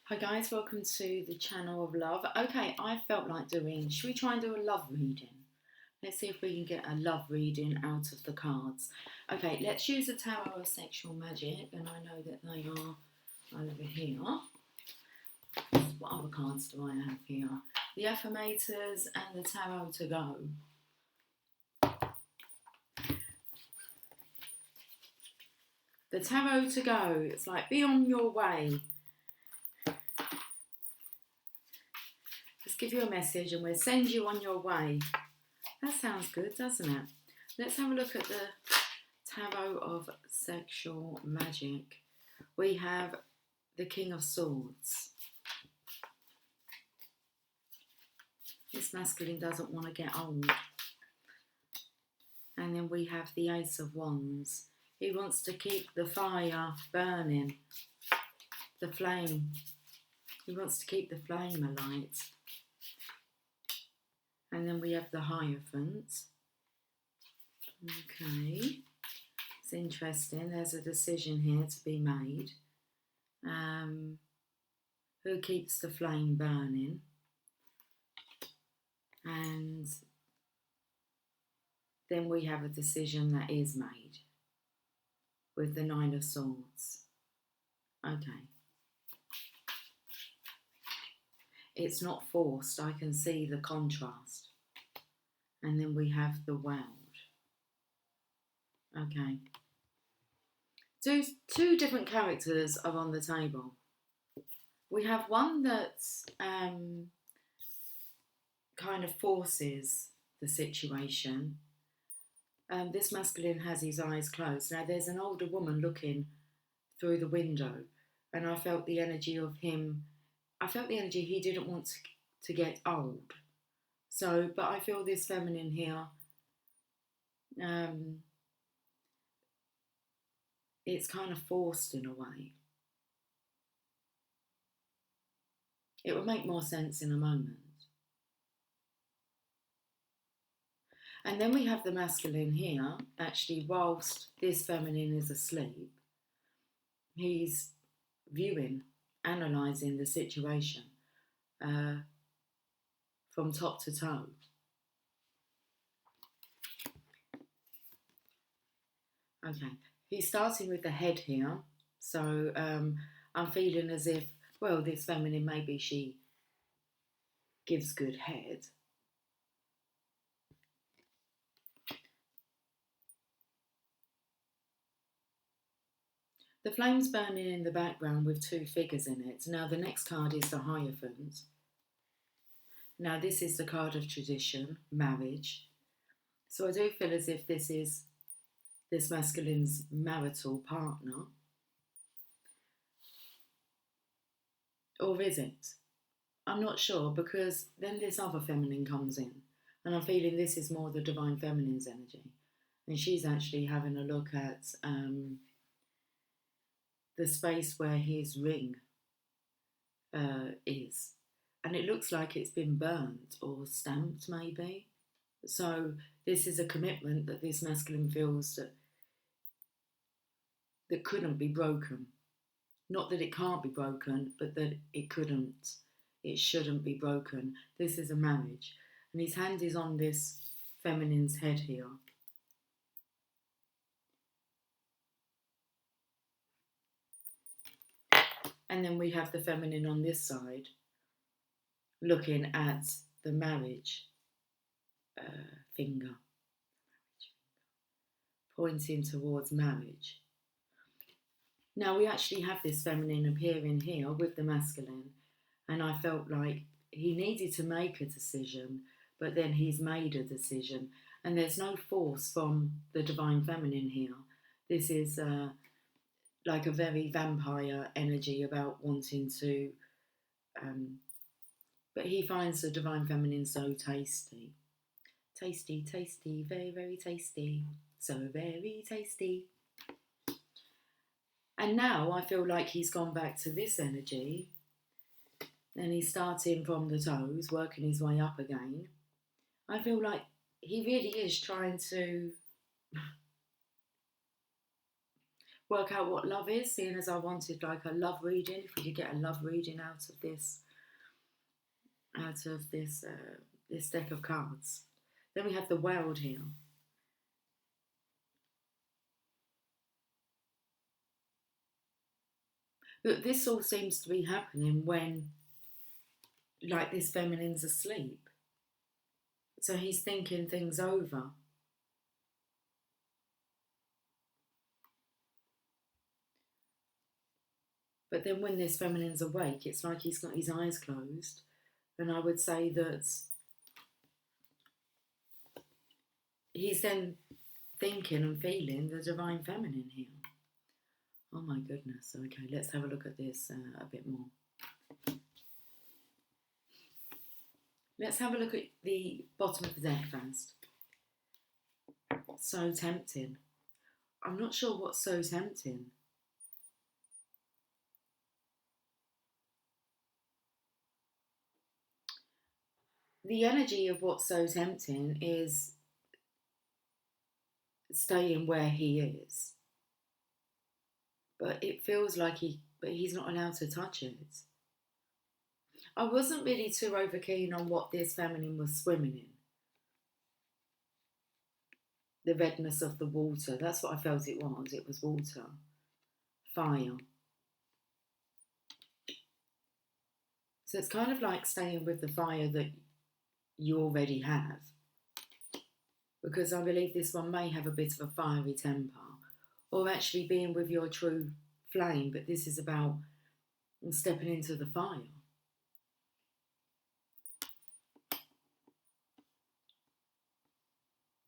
Hi guys, welcome to the channel of love. Okay, I felt like should we try and do a love reading? Let's see if we can get a love reading out of the cards. Okay, let's use a tarot of sexual magic, and I know that they are over here. What other cards do I have here? The affirmators and the tarot to go. The tarot to go, it's like be on your way. Let's give you a message and we'll send you on your way. That sounds good, doesn't it? Let's have a look at the tarot of sexual magic. We have the King of Swords. This masculine doesn't want to get old. And then we have the Ace of Wands. He wants to keep the fire burning, the flame. He wants to keep the flame alight. And then we have the Hierophant. Okay, it's interesting. There's a decision here to be made. Who keeps the flame burning? And then we have a decision that is made with the Nine of Swords. Okay. It's not forced. I can see the contrast. And then we have the World. Okay. Two different characters are on the table. We have one that's kind of forces the situation. This masculine has his eyes closed. Now there's an older woman looking through the window, and I felt the energy of him. I felt the energy he didn't want to get old. So, but I feel this feminine here, it's kind of forced in a way. It would make more sense in a moment. And then we have the masculine here, actually, whilst this feminine is asleep, he's viewing, analysing the situation from top to toe. Okay, he's starting with the head here, so I'm feeling as if, well, this feminine, maybe she gives good head. The flame's burning in the background with two figures in it. Now the next card is the Hierophant. Now this is the card of tradition, marriage. So I do feel as if this is this masculine's marital partner. Or is it? I'm not sure, because then this other feminine comes in. And I'm feeling this is more the divine feminine's energy. And she's actually having a look at the space where his ring is. And it looks like it's been burnt or stamped, maybe. So this is a commitment that this masculine feels that couldn't be broken. Not that it can't be broken, but that it couldn't. It shouldn't be broken. This is a marriage. And his hand is on this feminine's head here. And then we have the feminine on this side, looking at the marriage finger, pointing towards marriage. Now we actually have this feminine appearing here with the masculine, and I felt like he needed to make a decision, but then he's made a decision, and there's no force from the divine feminine here. This is like a very vampire energy about wanting to, but he finds the divine feminine so tasty. Tasty, tasty, very, very tasty. So very tasty. And now I feel like he's gone back to this energy, and he's starting from the toes, working his way up again. I feel like he really is trying to work out what love is, seeing as I wanted like a love reading, if we could get a love reading this deck of cards. Then we have the World here. But this all seems to be happening when, like, this feminine's asleep. So he's thinking things over. But then when this feminine's awake, it's like he's got his eyes closed. And I would say that he's then thinking and feeling the divine feminine here. Oh my goodness. Okay, let's have a look at this a bit more. Let's have a look at the bottom of the deck first. So tempting. I'm not sure what's so tempting. The energy of what's so tempting is staying where he is. But it feels like he's not allowed to touch it. I wasn't really too over keen on what this feminine was swimming in. The redness of the water, that's what I felt it was. It was water. Fire. So it's kind of like staying with the fire that you already have. Because I believe this one may have a bit of a fiery temper. Or actually being with your true flame, but this is about stepping into the fire.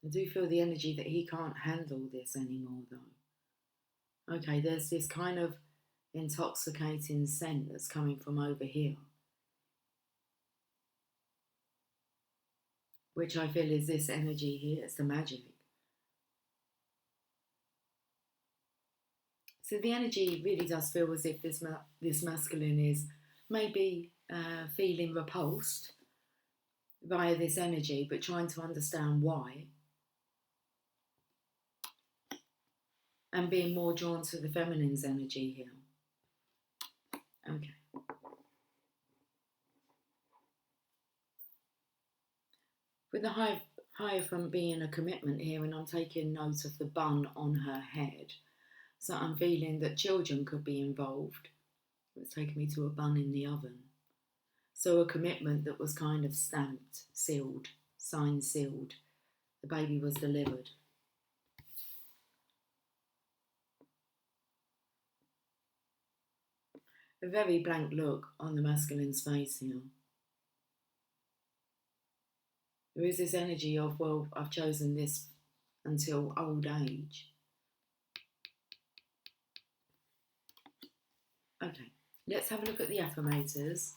I do feel the energy that he can't handle this anymore, though. Okay, there's this kind of intoxicating scent that's coming from over here, which I feel is this energy here. It's the magic. So the energy really does feel as if this masculine is maybe feeling repulsed via this energy, but trying to understand why. And being more drawn to the feminine's energy here. Okay. With the Hierophant being a commitment here, and I'm taking note of the bun on her head. So I'm feeling that children could be involved. It's taking me to a bun in the oven. So a commitment that was kind of stamped, sealed, signed, sealed. The baby was delivered. A very blank look on the masculine's face here. There is this energy of, well, I've chosen this until old age. Okay, let's have a look at the affirmators.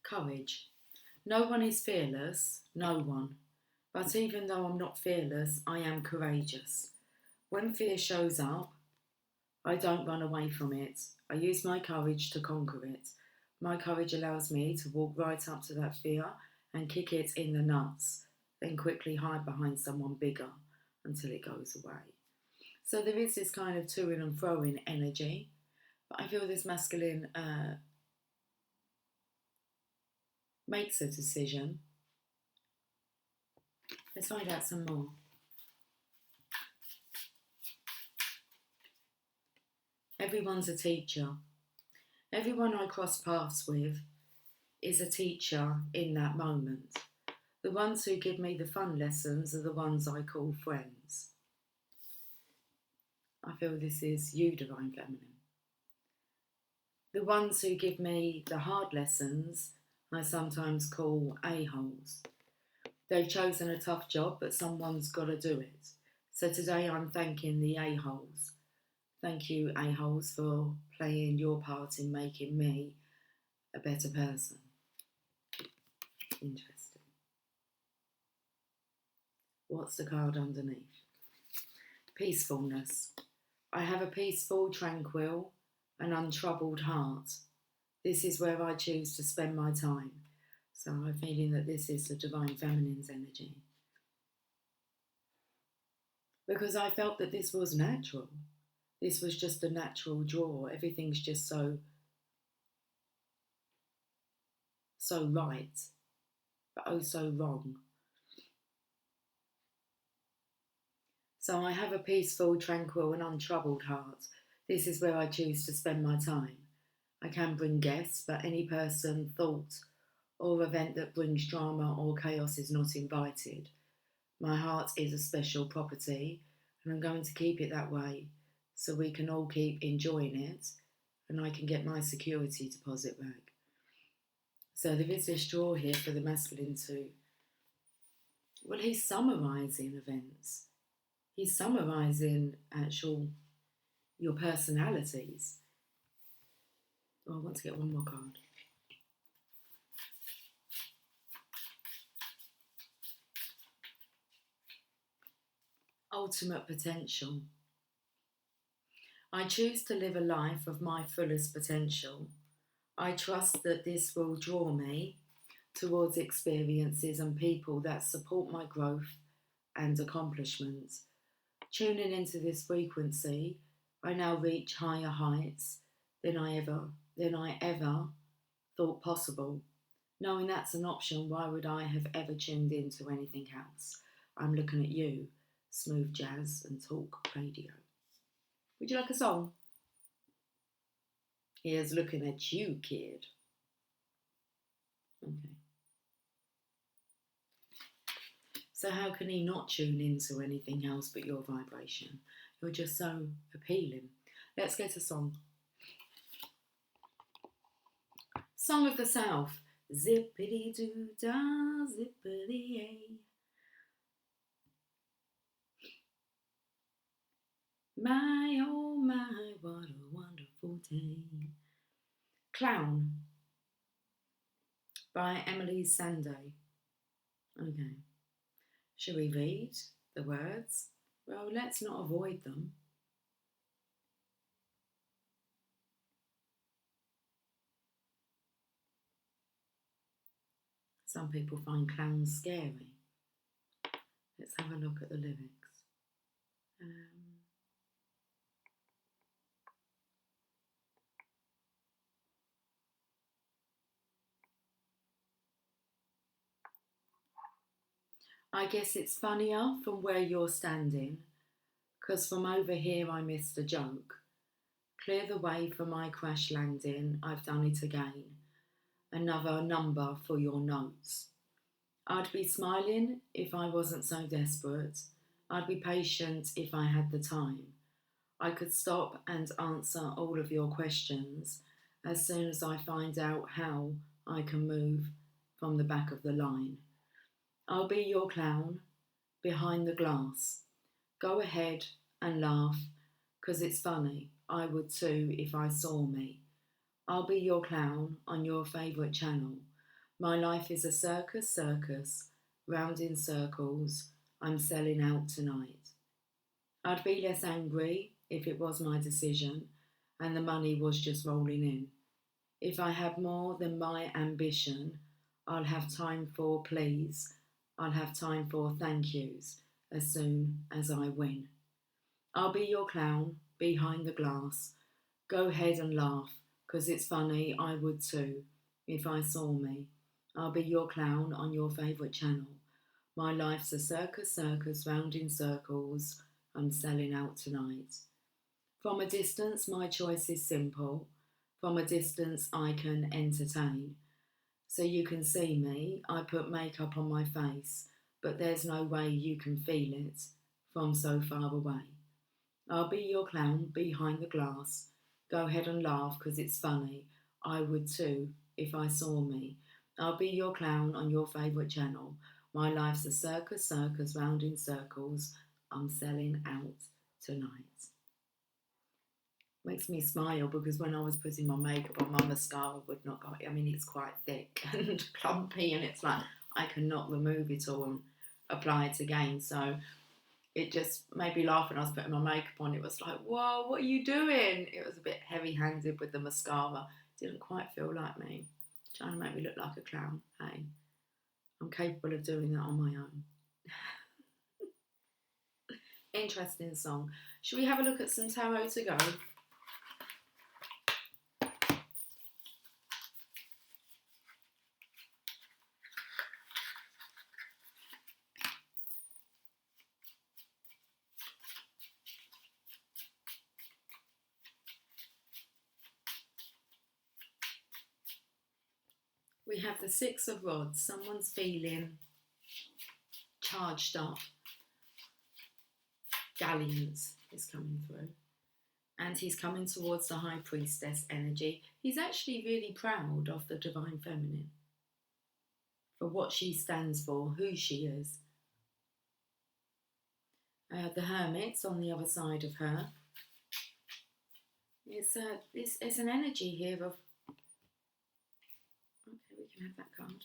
Courage. No one is fearless, no one. But even though I'm not fearless, I am courageous. When fear shows up, I don't run away from it. I use my courage to conquer it. My courage allows me to walk right up to that fear and kick it in the nuts, then quickly hide behind someone bigger until it goes away. So there is this kind of to-ing and fro-ing energy, but I feel this masculine makes a decision. Let's find out some more. Everyone's a teacher. Everyone I cross paths with is a teacher in that moment. The ones who give me the fun lessons are the ones I call friends. I feel this is you, Divine Feminine. The ones who give me the hard lessons I sometimes call a-holes. They've chosen a tough job, but someone's got to do it. So today I'm thanking the a-holes. Thank you, a-holes, for playing your part in making me a better person. Interesting. What's the card underneath? Peacefulness. I have a peaceful, tranquil, and untroubled heart. This is where I choose to spend my time. So I'm feeling that this is the Divine Feminine's energy. Because I felt that this was natural. This was just a natural draw. Everything's just so right, but oh so wrong. So I have a peaceful, tranquil, and untroubled heart. This is where I choose to spend my time. I can bring guests, but any person, thought, or event that brings drama or chaos is not invited. My heart is a special property, and I'm going to keep it that way so we can all keep enjoying it and I can get my security deposit back. So there is this draw here for the masculine to, well, he's summarising events. He's summarising your personalities. Oh, I want to get one more card. Ultimate potential. I choose to live a life of my fullest potential. I trust that this will draw me towards experiences and people that support my growth and accomplishments. Tuning into this frequency, I now reach higher heights than I ever thought possible. Knowing that's an option, why would I have ever tuned into anything else? I'm looking at you, Smooth Jazz and Talk Radio. Would you like a song? Here's looking at you, kid. Okay. So how can he not tune into anything else but your vibration? You're just so appealing. Let's get a song. Song of the South. Zippity doo dah, zippity yay. My oh my, what a wonderful day. Clown by Emily Sandé. Okay. Shall we read the words? Well, let's not avoid them. Some people find clowns scary. Let's have a look at the lyrics. I guess it's funnier from where you're standing, 'cause from over here I missed a joke. Clear the way for my crash landing, I've done it again. Another number for your notes. I'd be smiling if I wasn't so desperate. I'd be patient if I had the time. I could stop and answer all of your questions as soon as I find out how I can move from the back of the line. I'll be your clown behind the glass. Go ahead and laugh, 'cause it's funny. I would too if I saw me. I'll be your clown on your favourite channel. My life is a circus, round in circles. I'm selling out tonight. I'd be less angry if it was my decision and the money was just rolling in. If I had more than my ambition, I'll have time for please. I'll have time for thank yous as soon as I win. I'll be your clown behind the glass. Go ahead and laugh, 'cause it's funny, I would too if I saw me. I'll be your clown on your favourite channel. My life's a circus, round in circles. I'm selling out tonight. From a distance, my choice is simple. From a distance, I can entertain. So you can see me, I put makeup on my face, but there's no way you can feel it from so far away. I'll be your clown behind the glass. Go ahead and laugh, 'cause it's funny. I would too if I saw me. I'll be your clown on your favourite channel. My life's a circus, round in circles. I'm selling out tonight. Makes me smile because when I was putting my makeup on, my mascara would not go. I mean, it's quite thick and clumpy, and it's like I cannot remove it all and apply it again. So it just made me laugh when I was putting my makeup on. It was like, whoa, what are you doing? It was a bit heavy-handed with the mascara. Didn't quite feel like me. Trying to make me look like a clown. Hey, I'm capable of doing that on my own. Interesting song. Should we have a look at some tarot to go? We have the Six of Rods. Someone's feeling charged up. Dalliance is coming through. And he's coming towards the High Priestess energy. He's actually really proud of the Divine Feminine. For what she stands for, who she is. The Hermit's on the other side of her. It's an energy here of... Okay, we can have that card.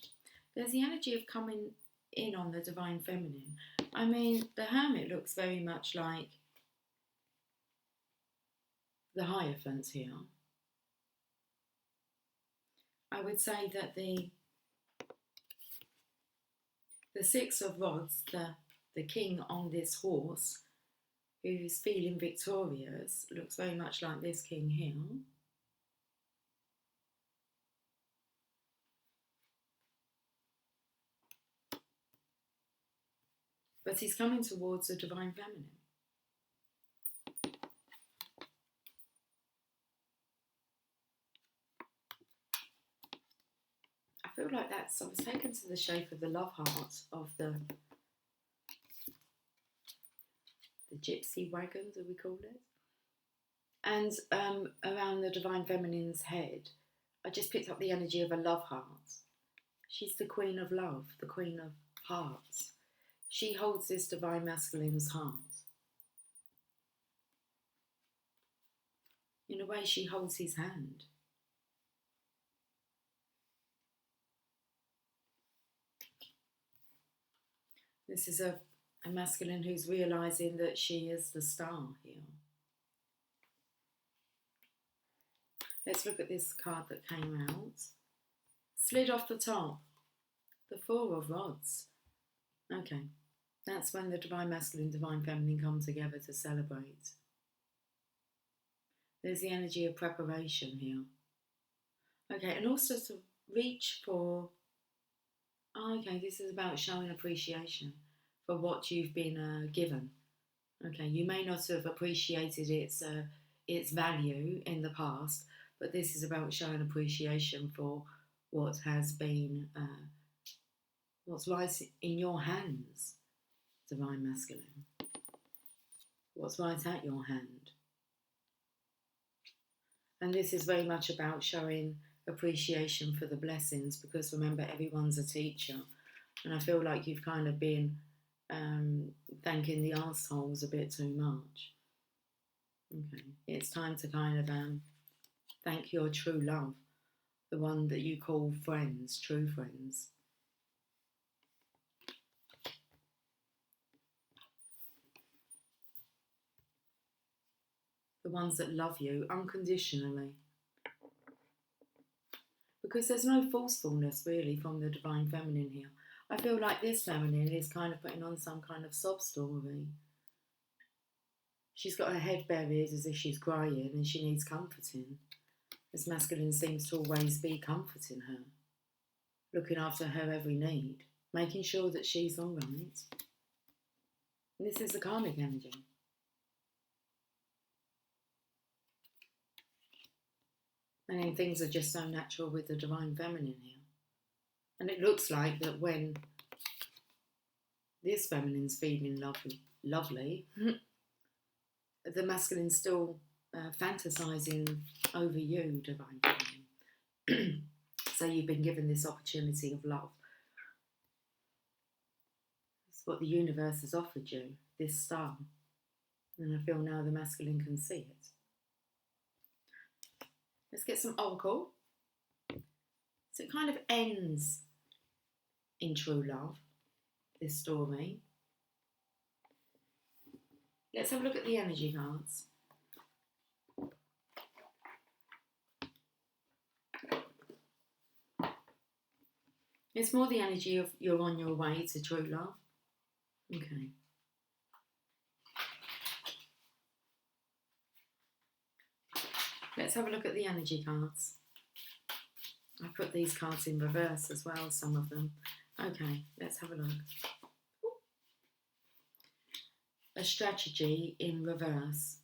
There's the energy of coming in on the Divine Feminine. I mean, the Hermit looks very much like the Hierophant here. I would say that the Six of Rods, the king on this horse, who's feeling victorious, looks very much like this king here. But he's coming towards the Divine Feminine. I feel like I was taken to the shape of the love heart of the gypsy wagon, do we call it? And around the Divine Feminine's head, I just picked up the energy of a love heart. She's the Queen of Love, the Queen of Hearts. She holds this Divine Masculine's heart. In a way, she holds his hand. This is a masculine who's realising that she is the star here. Let's look at this card that came out. Slid off the top. The Four of Rods. Okay. That's when the Divine Masculine, Divine Feminine come together to celebrate. There's the energy of preparation here. Okay, and also to reach for... Oh, okay, this is about showing appreciation for what you've been given. Okay, you may not have appreciated its value in the past, but this is about showing appreciation for what has been, what's lies in your hands, Divine Masculine. What's right at your hand. And this is very much about showing appreciation for the blessings, because remember, everyone's a teacher. And I feel like you've kind of been thanking the arseholes a bit too much. Okay, it's time to kind of thank your true love, the one that you call friends, true friends. The ones that love you unconditionally. Because there's no forcefulness really from the Divine Feminine here. I feel like this feminine is kind of putting on some kind of sob story. She's got her head buried as if she's crying and she needs comforting. This masculine seems to always be comforting her, looking after her every need, making sure that she's all right. And this is the karmic energy. And then things are just so natural with the Divine Feminine here. And it looks like that when this feminine's feeling lovely, the masculine's still fantasizing over you, Divine Feminine. So you've been given this opportunity of love. It's what the universe has offered you, this star. And I feel now the masculine can see it. Let's get some oracle. So it kind of ends in true love, this story. Let's have a look at the energy cards. It's more the energy of you're on your way to true love. Okay. Let's have a look at the energy cards. I put these cards in reverse as well, some of them. Okay, let's have a look. A strategy in reverse.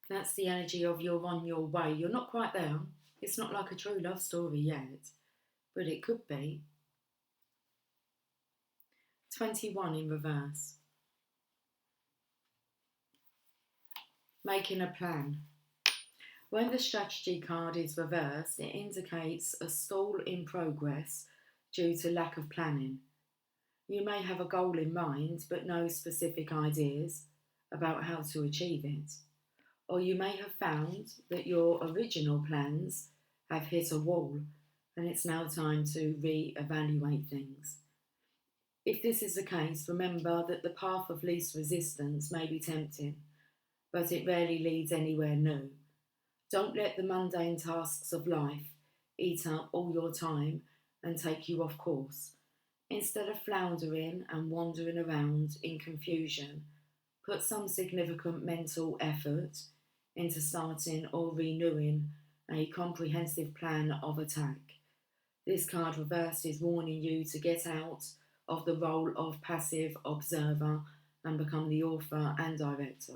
That's the energy of you're on your way. You're not quite there. It's not like a true love story yet, but it could be. 21 in reverse. Making a plan. When the strategy card is reversed, it indicates a stall in progress due to lack of planning. You may have a goal in mind, but no specific ideas about how to achieve it. Or you may have found that your original plans have hit a wall and it's now time to re-evaluate things. If this is the case, remember that the path of least resistance may be tempting, but it rarely leads anywhere new. Don't let the mundane tasks of life eat up all your time and take you off course. Instead of floundering and wandering around in confusion, put some significant mental effort into starting or renewing a comprehensive plan of attack. This card reversed is warning you to get out of the role of passive observer and become the author and director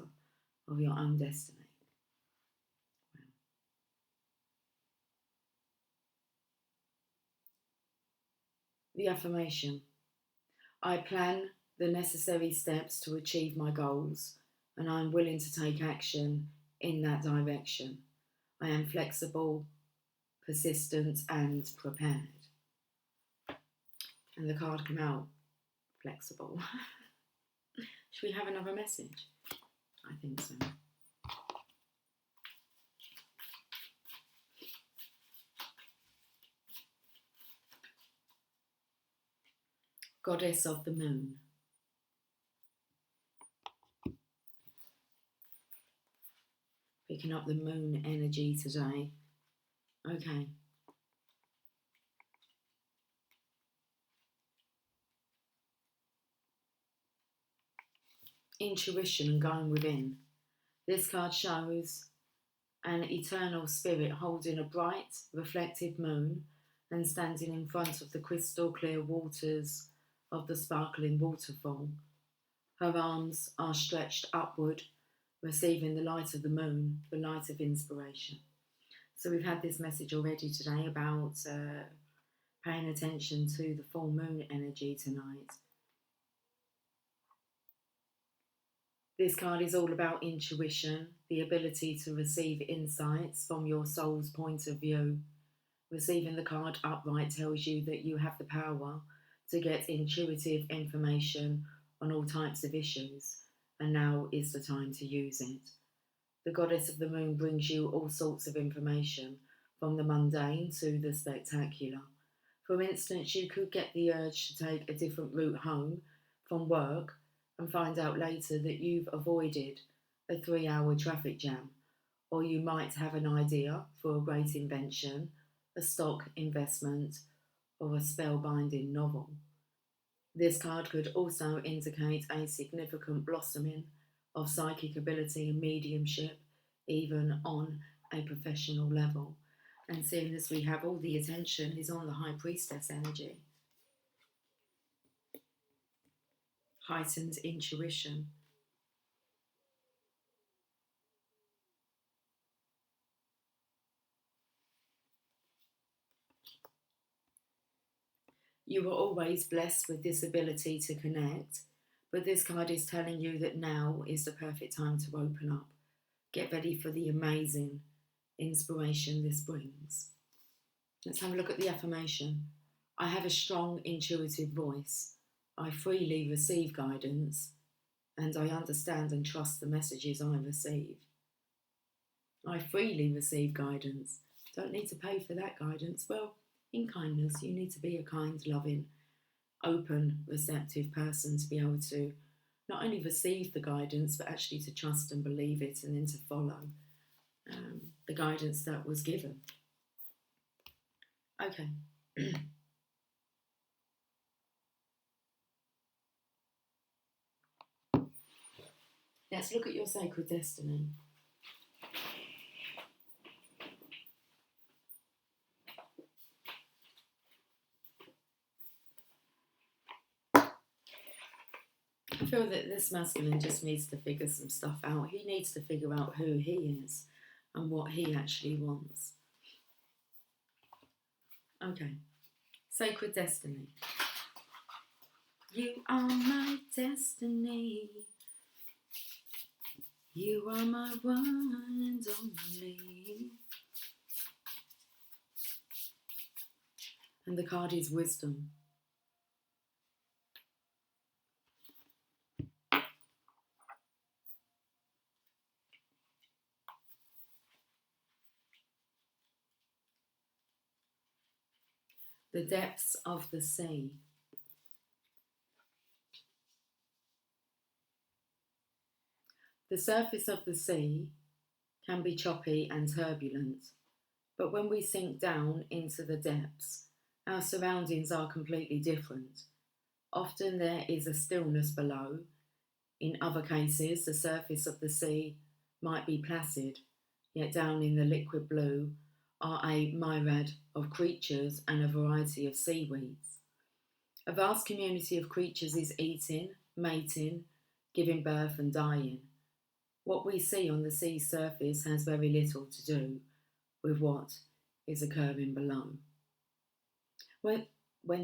of your own destiny. The affirmation. I plan the necessary steps to achieve my goals, and I am willing to take action in that direction. I am flexible, persistent, and prepared. And the card came out flexible. Should we have another message? I think so. Goddess of the Moon. Picking up the moon energy today. Okay. Intuition and going within. This card shows an eternal spirit holding a bright, reflective moon and standing in front of the crystal clear waters of the sparkling waterfall. Her arms are stretched upward, receiving the light of the moon, the light of inspiration. So we've had this message already today about paying attention to the full moon energy tonight. This card is all about intuition, the ability to receive insights from your soul's point of view. Receiving the card upright tells you that you have the power to get intuitive information on all types of issues, and now is the time to use it. The Goddess of the Moon brings you all sorts of information, from the mundane to the spectacular. For instance, you could get the urge to take a different route home from work and find out later that you've avoided a 3-hour traffic jam, or you might have an idea for a great invention, a stock investment, or a spellbinding novel. This card could also indicate a significant blossoming of psychic ability and mediumship, even on a professional level. And seeing as we have all the attention is on the High Priestess energy. Heightened intuition. You were always blessed with this ability to connect, but this card is telling you that now is the perfect time to open up. Get ready for the amazing inspiration this brings. Let's have a look at the affirmation. I have a strong intuitive voice. I freely receive guidance, and I understand and trust the messages I receive. I freely receive guidance. Don't need to pay for that guidance. Well, in kindness, you need to be a kind, loving, open, receptive person to be able to not only receive the guidance, but actually to trust and believe it, and then to follow the guidance that was given. Okay. Let's look at your sacred destiny. I feel that this masculine just needs to figure some stuff out. He needs to figure out who he is and what he actually wants. Okay. Sacred destiny. You are my destiny. You are my one and only. And the card is wisdom. The depths of the sea. The surface of the sea can be choppy and turbulent, but when we sink down into the depths, our surroundings are completely different. Often there is a stillness below. In other cases, the surface of the sea might be placid, yet down in the liquid blue are a myriad of creatures and a variety of seaweeds. A vast community of creatures is eating, mating, giving birth and dying. What we see on the sea surface has very little to do with what is occurring below. When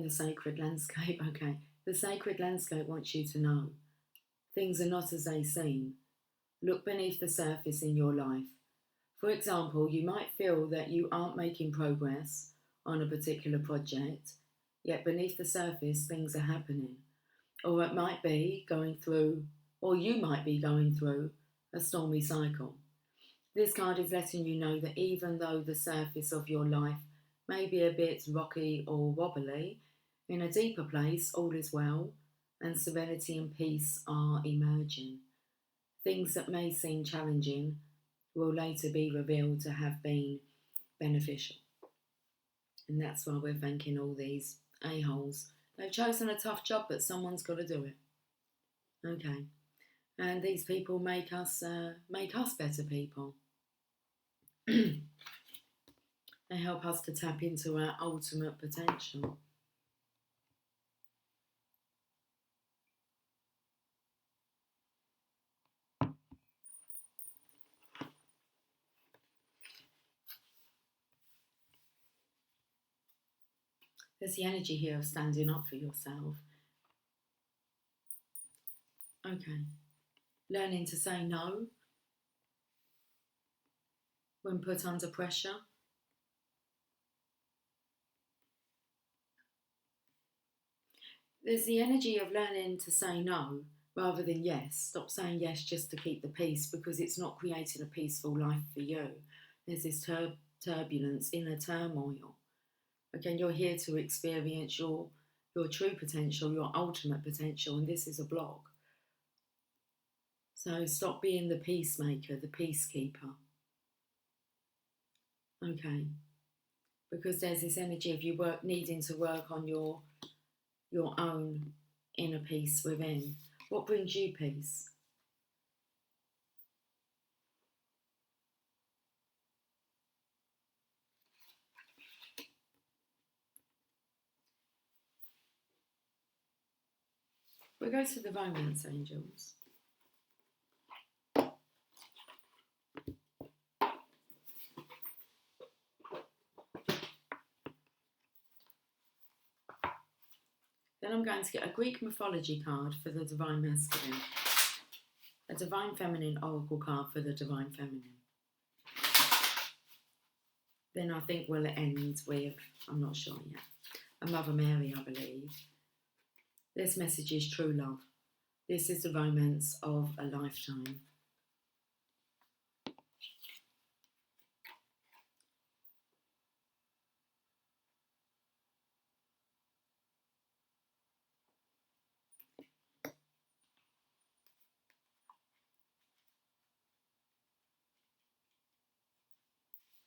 the sacred landscape, the sacred landscape wants you to know things are not as they seem. Look beneath the surface in your life. For example, you might feel that you aren't making progress on a particular project, yet beneath the surface things are happening. Or it might be going through, or you might be going through a stormy cycle. This card is letting you know that even though the surface of your life may be a bit rocky or wobbly, in a deeper place all is well and serenity and peace are emerging. Things that may seem challenging will later be revealed to have been beneficial. And that's why we're thanking all these a-holes. They've chosen a tough job, but someone's got to do it. Okay. And these people make us better people. They help us to tap into our ultimate potential. There's the energy here of standing up for yourself. Okay. Learning to say no when put under pressure. There's the energy of learning to say no rather than yes. Stop saying yes just to keep the peace, because it's not creating a peaceful life for you. There's this turbulence, inner turmoil. Again, you're here to experience your true potential, your ultimate potential, and this is a block. So stop being the peacemaker, the peacekeeper. Okay. Because there's this energy of you needing to work on your own inner peace within. What brings you peace? We'll go to the romance angels. Then I'm going to get a Greek mythology card for the divine masculine. A divine feminine oracle card for the divine feminine. Then I think we'll end with, I'm not sure yet, a Mother Mary, I believe. This message is true love. This is the romance of a lifetime.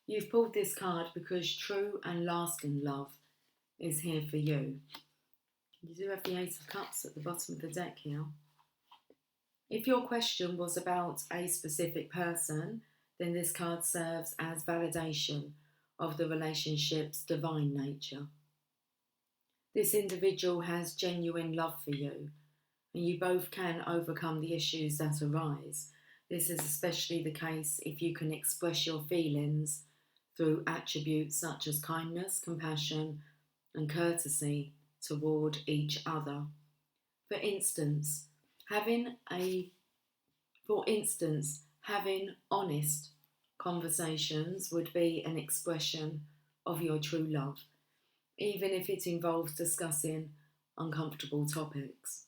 You've pulled this card because true and lasting love is here for you. You do have the Ace of Cups at the bottom of the deck here. If your question was about a specific person, then this card serves as validation of the relationship's divine nature. This individual has genuine love for you, and you both can overcome the issues that arise. This is especially the case if you can express your feelings through attributes such as kindness, compassion, and courtesy toward each other. For instance, having honest conversations would be an expression of your true love, even if it involves discussing uncomfortable topics.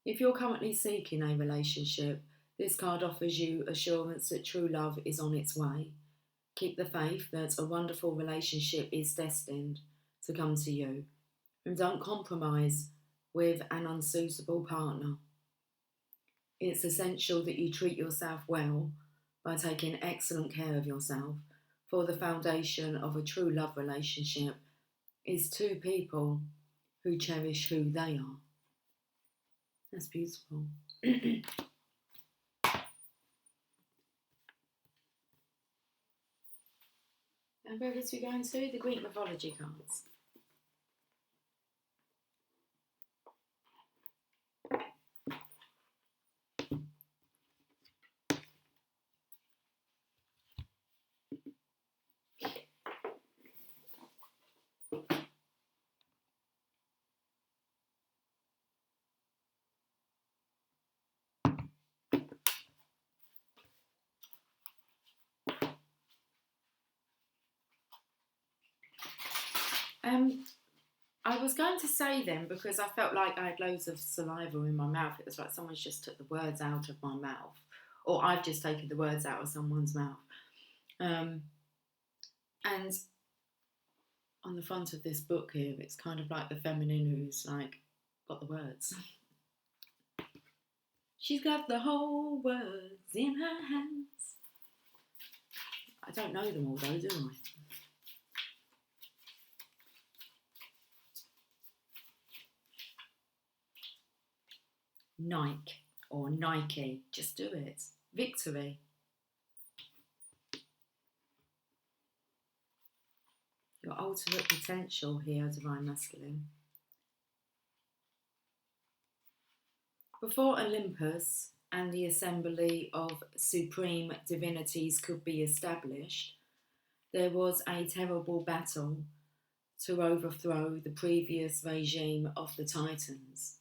If you're currently seeking a relationship, this card offers you assurance that true love is on its way. Keep the faith that a wonderful relationship is destined to come to you, and don't compromise with an unsuitable partner. It's essential that you treat yourself well by taking excellent care of yourself, for the foundation of a true love relationship is two people who cherish who they are. That's beautiful. And where is we going to? The Greek mythology cards. I was going to say them because I felt like I had loads of saliva in my mouth. It was like someone's just took the words out of my mouth, or I've just taken the words out of someone's mouth. And on the front of this book here, it's kind of like the feminine who's like got the words. She's got the whole words in her hands. I don't know them all though, do I? Nike or Nike, just do it. Victory. Your ultimate potential here, Divine Masculine. Before Olympus and the assembly of supreme divinities could be established, there was a terrible battle to overthrow the previous regime of the Titans.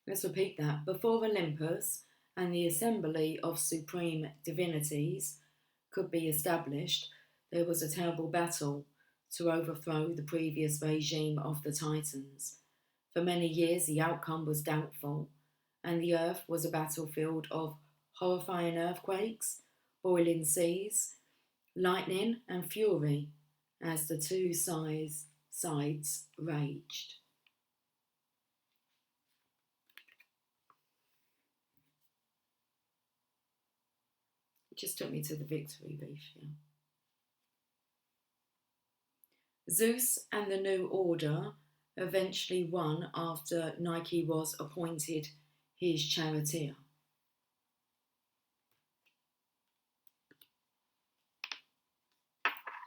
Let's repeat that. Before Olympus and the assembly of supreme divinities could be established, there was a terrible battle to overthrow the previous regime of the Titans. For many years, the outcome was doubtful, and the earth was a battlefield of horrifying earthquakes, boiling seas, lightning, and fury as the two sides raged. It just took me to the victory beef, yeah. Zeus and the New Order eventually won after Nike was appointed his charioteer.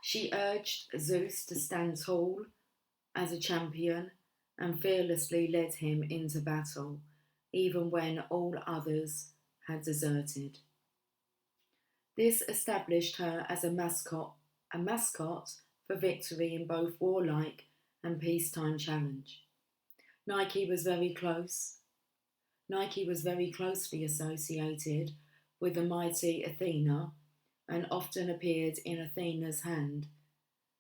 She urged Zeus to stand tall as a champion and fearlessly led him into battle, even when all others had deserted. This established her as a mascot for victory in both warlike and peacetime challenge. Nike was very closely associated with the mighty Athena and often appeared in Athena's hand.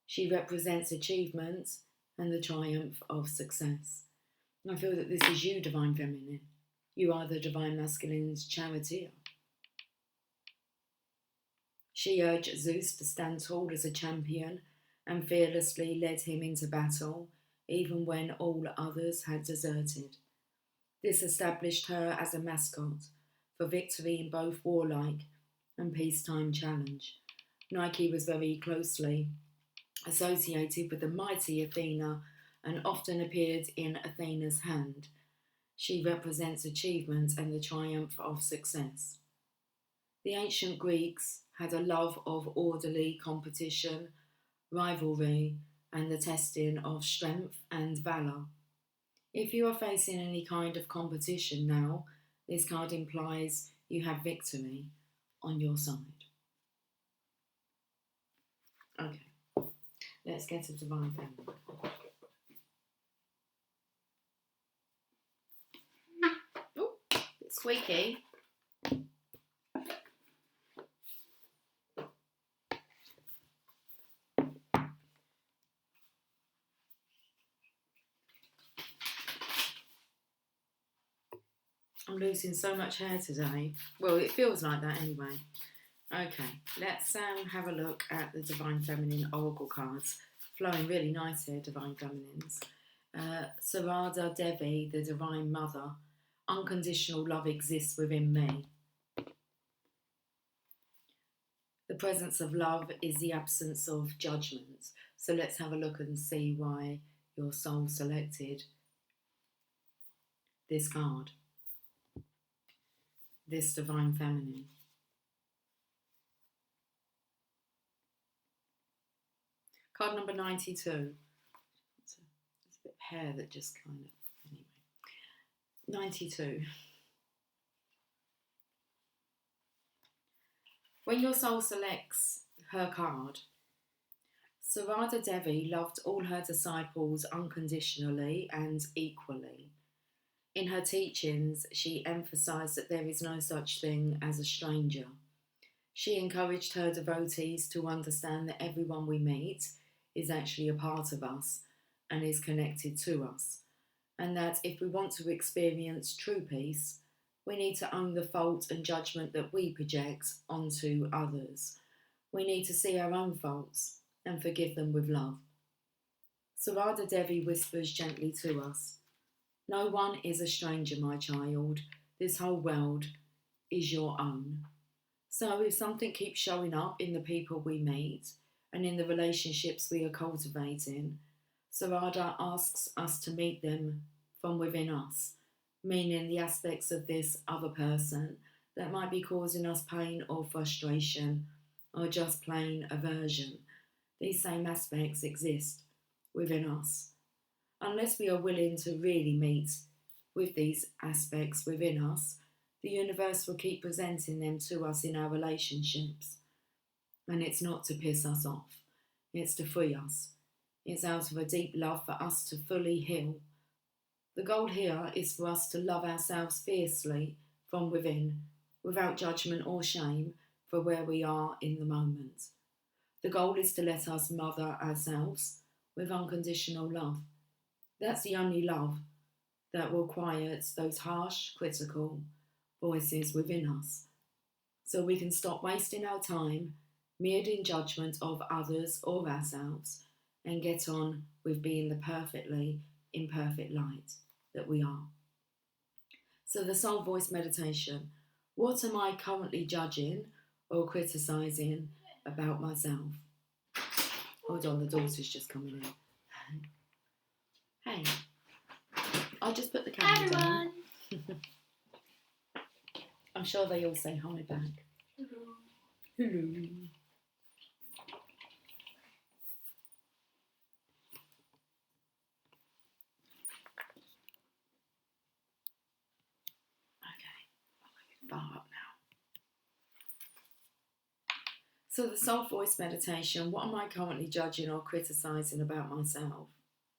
She represents achievement and the triumph of success. And I feel that this is you, Divine Feminine. You are the Divine Masculine's charioteer. She urged Zeus to stand tall as a champion and fearlessly led him into battle, even when all others had deserted. This established her as a mascot for victory in both warlike and peacetime challenge. Nike was very closely associated with the mighty Athena and often appeared in Athena's hand. She represents achievement and the triumph of success. The ancient Greeks had a love of orderly competition, rivalry, and the testing of strength and valour. If you are facing any kind of competition now, this card implies you have victory on your side. Okay, let's get a divine feminine. Oh, it's squeaky. I'm losing so much hair today. Well, it feels like that anyway. Okay, let's have a look at the Divine Feminine Oracle cards. Flowing really nice here, Divine Feminines. Sarada Devi, the Divine Mother. Unconditional love exists within me. The presence of love is the absence of judgment. So let's have a look and see why your soul selected this card, this Divine Feminine. Card number 92. It's a bit of hair that just kind of, anyway. 92. When your soul selects her card, Sarada Devi loved all her disciples unconditionally and equally. In her teachings, she emphasised that there is no such thing as a stranger. She encouraged her devotees to understand that everyone we meet is actually a part of us and is connected to us, and that if we want to experience true peace, we need to own the fault and judgment that we project onto others. We need to see our own faults and forgive them with love. Sarada Devi whispers gently to us, "No one is a stranger, my child. This whole world is your own." So if something keeps showing up in the people we meet and in the relationships we are cultivating, Sarada asks us to meet them from within us, meaning the aspects of this other person that might be causing us pain or frustration or just plain aversion. These same aspects exist within us. Unless we are willing to really meet with these aspects within us, the universe will keep presenting them to us in our relationships. And it's not to piss us off, it's to free us. It's out of a deep love for us to fully heal. The goal here is for us to love ourselves fiercely from within, without judgment or shame for where we are in the moment. The goal is to let us mother ourselves with unconditional love. That's the only love that will quiet those harsh, critical voices within us, so we can stop wasting our time mirrored in judgment of others or ourselves and get on with being the perfectly imperfect light that we are. So the soul voice meditation. What am I currently judging or criticising about myself? Hold on, the daughter's just coming in. Hey, I'll just put the camera down. I'm sure they all say hi back. Hello. Hello. Bar up now. So the soul voice meditation, what am I currently judging or criticising about myself?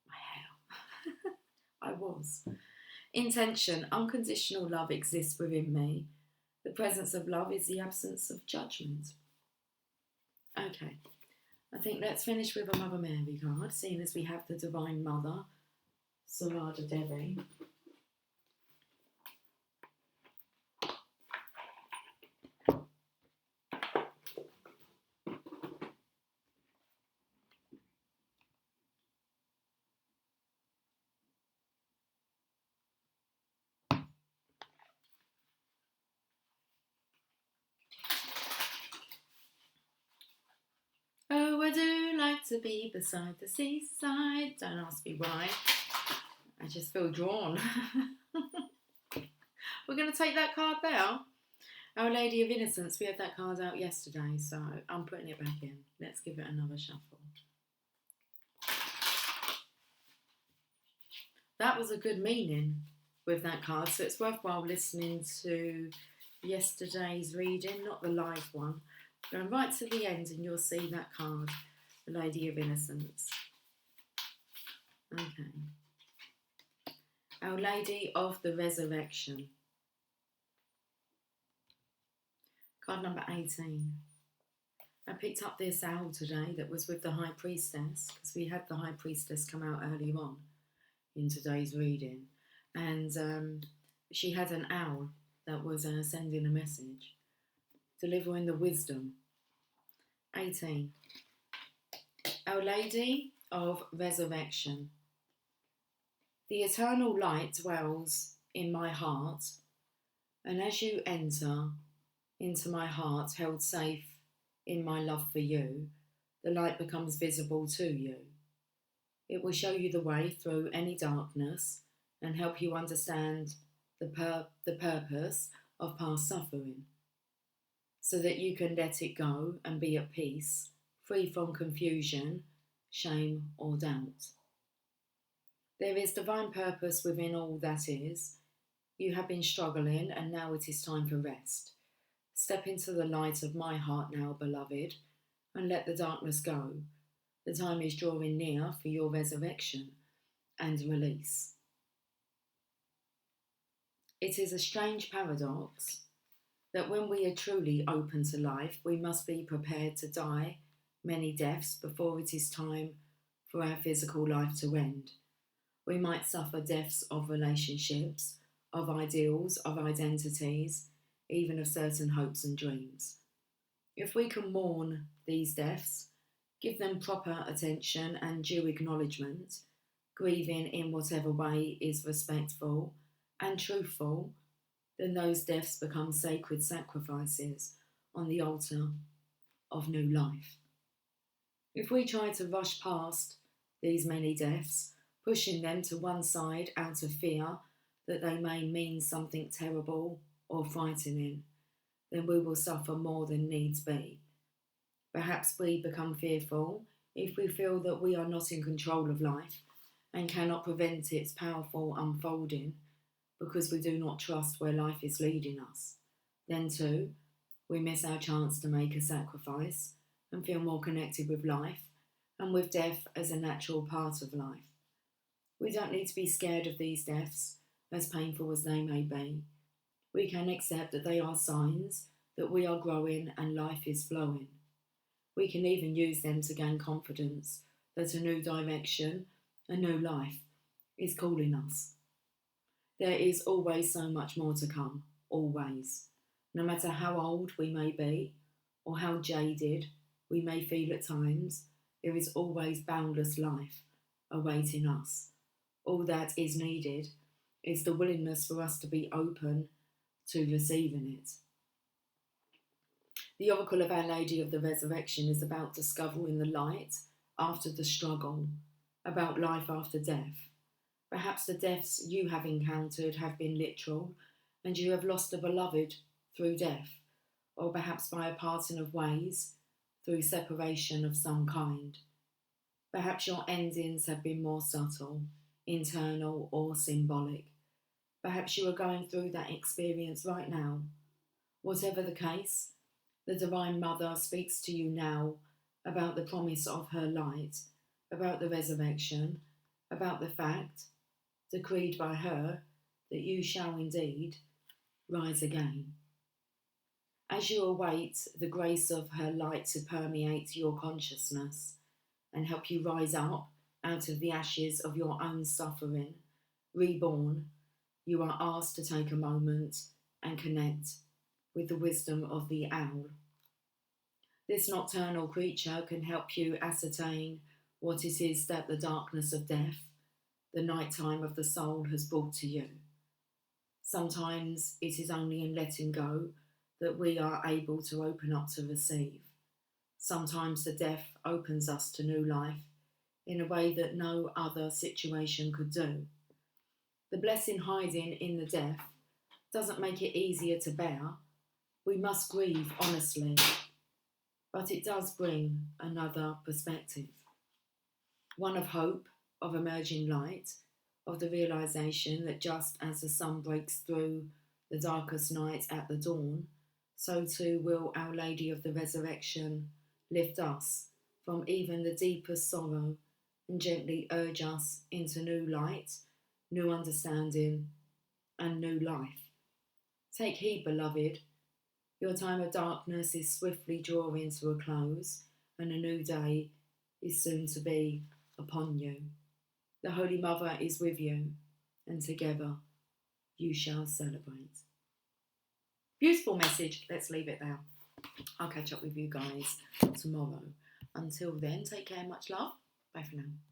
My hair. I was. Intention, unconditional love exists within me. The presence of love is the absence of judgment. Okay, I think let's finish with a Mother Mary card, seeing as we have the Divine Mother, Sarada Devi. like to be beside the seaside. Don't ask me why. I just feel drawn. We're going to take that card now. Our Lady of Innocence. We had that card out yesterday, so I'm putting it back in. Let's give it another shuffle. That was a good meaning with that card, so it's worthwhile listening to yesterday's reading, not the live one. Go right to the end and you'll see that card, the Lady of Innocence. Okay. Our Lady of the Resurrection. Card number 18. I picked up this owl today that was with the High Priestess, because we had the High Priestess come out earlier on in today's reading. And she had an owl that was sending a message, delivering the wisdom. 18. Our Lady of Resurrection. The eternal light dwells in my heart, and as you enter into my heart, held safe in my love for you, the light becomes visible to you. It will show you the way through any darkness and help you understand the purpose of past suffering, so that you can let it go and be at peace, free from confusion, shame or doubt. There is divine purpose within all that is. You have been struggling and now it is time for rest. Step into the light of my heart now, beloved, and let the darkness go. The time is drawing near for your resurrection and release. It is a strange paradox that when we are truly open to life, we must be prepared to die many deaths before it is time for our physical life to end. We might suffer deaths of relationships, of ideals, of identities, even of certain hopes and dreams. If we can mourn these deaths, give them proper attention and due acknowledgement, grieving in whatever way is respectful and truthful, then those deaths become sacred sacrifices on the altar of new life. If we try to rush past these many deaths, pushing them to one side out of fear that they may mean something terrible or frightening, then we will suffer more than needs be. Perhaps we become fearful if we feel that we are not in control of life and cannot prevent its powerful unfolding because we do not trust where life is leading us. Then too, we miss our chance to make a sacrifice and feel more connected with life and with death as a natural part of life. We don't need to be scared of these deaths, as painful as they may be. We can accept that they are signs that we are growing and life is flowing. We can even use them to gain confidence that a new direction, a new life, is calling us. There is always so much more to come, always. No matter how old we may be, or how jaded we may feel at times, there is always boundless life awaiting us. All that is needed is the willingness for us to be open to receiving it. The Oracle of Our Lady of the Resurrection is about discovering the light after the struggle, about life after death. Perhaps the deaths you have encountered have been literal and you have lost a beloved through death, or perhaps by a parting of ways through separation of some kind. Perhaps your endings have been more subtle, internal or symbolic. Perhaps you are going through that experience right now. Whatever the case, the Divine Mother speaks to you now about the promise of her light, about the resurrection, about the fact, decreed by her, that you shall indeed rise again. As you await the grace of her light to permeate your consciousness and help you rise up out of the ashes of your own suffering, reborn, you are asked to take a moment and connect with the wisdom of the owl. This nocturnal creature can help you ascertain what it is that the darkness of death, the night time of the soul, has brought to you. Sometimes it is only in letting go that we are able to open up to receive. Sometimes the death opens us to new life in a way that no other situation could do. The blessing hiding in the death doesn't make it easier to bear. We must grieve honestly, but it does bring another perspective. One of hope, of emerging light, of the realization that just as the sun breaks through the darkest night at the dawn, so too will Our Lady of the Resurrection lift us from even the deepest sorrow and gently urge us into new light, new understanding, and new life. Take heed, beloved. Your time of darkness is swiftly drawing to a close, and a new day is soon to be upon you. The Holy Mother is with you, and together you shall celebrate. Beautiful message. Let's leave it there. I'll catch up with you guys tomorrow. Until then, take care, much love. Bye for now.